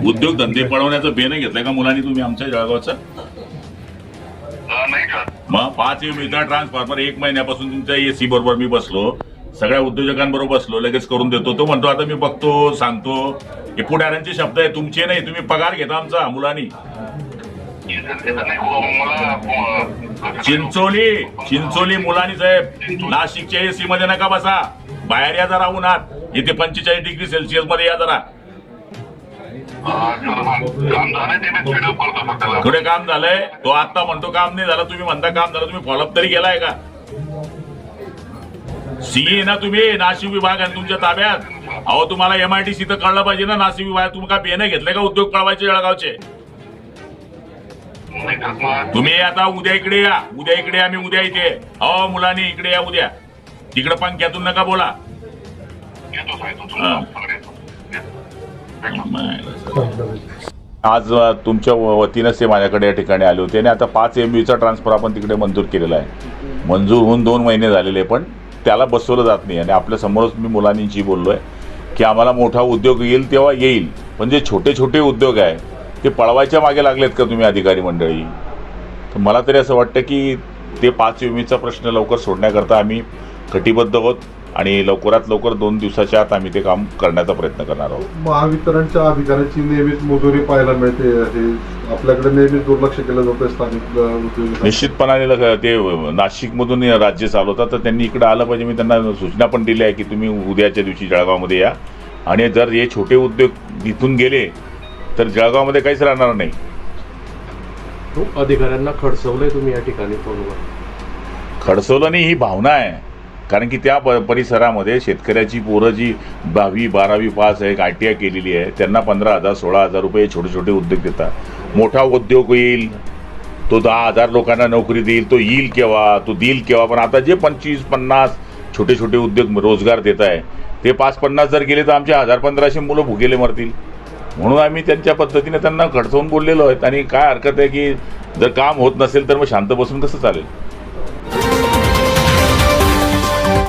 उद्योग धंदे पळवण्याचं बेन घेतलंय का मुलांनी तुम्ही आमच्या जळगावचं? मग 5 मीटर ट्रान्सफॉर्मर 1 महिन्यापासून तुमच्या एसी बरोबर मी बसलो, सगळ्या उद्योजकांबरोबर बसलो, लगेच करून देतो. तो म्हणतो आता मी बघतो सांगतो. हे पुढाऱ्यांचे शब्द आहे, तुमचे नाही. तुम्ही पगार घेता आमचा मुलांनी. चिंचोली मुलांनी साहेब, नाशिकच्या एसी मध्ये नका बसा, बाहेर या जरा उन्हात. इथे 45 डिग्री सेल्सिअस मध्ये या जरा. थोडे काम झालंय, तो आता म्हणतो काम नाही झालं, तुम्ही म्हणता काम झालं. तुम्ही फॉलोअप तरी केलाय का? सीई ना तुम्ही, नाशिक विभाग आहे तुमच्या ताब्यात. अहो तुम्हाला MIDC तर कळलं पाहिजे ना. नाशिक विभाग तुम्ही का बेन घेतलंय का उद्योग पळवायचे जळगावचे? तुम्ही आता उद्या इकडे या, उद्या इकडे या, मी उद्या इथे. अहो मुलांनी इकडे या उद्या. तिकडे पंख्यातून नका बोला. आज तुमच्या वतीनंच ते माझ्याकडे या ठिकाणी आले होते आणि आता 5 MBचा ट्रान्सफर आपण तिकडे मंजूर केलेला आहे. मंजूर होऊन 2 महिने झालेले, पण त्याला बसवलं जात नाही. आणि आपल्या समोरच मी मुलांनीशी बोललोय की आम्हाला मोठा उद्योग येईल तेव्हा येईल, पण जे छोटे छोटे उद्योग आहे ते पळवायच्या मागे लागलेत का तुम्ही अधिकारी मंडळी? तर मला तरी असं वाटतं की ते 5 MBचा प्रश्न लवकर सोडण्याकरता आम्ही कटिबद्ध आहोत आणि लवकरात लवकर 2 दिवसाच्या आत आम्ही ते काम करण्याचा प्रयत्न करणार आहोत. महावितरणच्या अधिकाऱ्यांची नेहमीच मुजोरी पाहायला मिळते, आपल्याकडे नेहमीच दुर्लक्ष केलं जातं स्थानिक उद्योग. निश्चितपणाने ते नाशिकमधून राज्य चालवतात, तर त्यांनी इकडे आलं पाहिजे. मी त्यांना सूचना पण दिली आहे की तुम्ही उद्याच्या दिवशी जळगावमध्ये या, आणि जर हे छोटे उद्योग इथून गेले तर जळगावमध्ये काहीच राहणार नाही. अधिकाऱ्यांना खडसवलंय तुम्ही या ठिकाणी फोनवर? खडसवलं नाही, ही भावना आहे. कारण की त्या परिसरामध्ये शेतकऱ्याची पोरं जी 10वी 12वी पास आहे, ITI केलेली आहे, त्यांना 15,000 16,000 रुपये छोटे छोटे उद्योग देतात. मोठा उद्योग येईल तो 10,000 लोकांना नोकरी देईल, तो येईल केव्हा, तो देईल केव्हा. पण आता जे 25-50 छोटे छोटे उद्योग रोजगार देत आहे ते 5-50 जर गेले तर आमचे 1000-1500 मुलं भुकेले मरतील. म्हणून आम्ही त्यांच्या पद्धतीने त्यांना खडसवून बोललेलो आहेत. आणि काय हरकत आहे की जर काम होत नसेल तर मग शांत बसून कसं चालेल?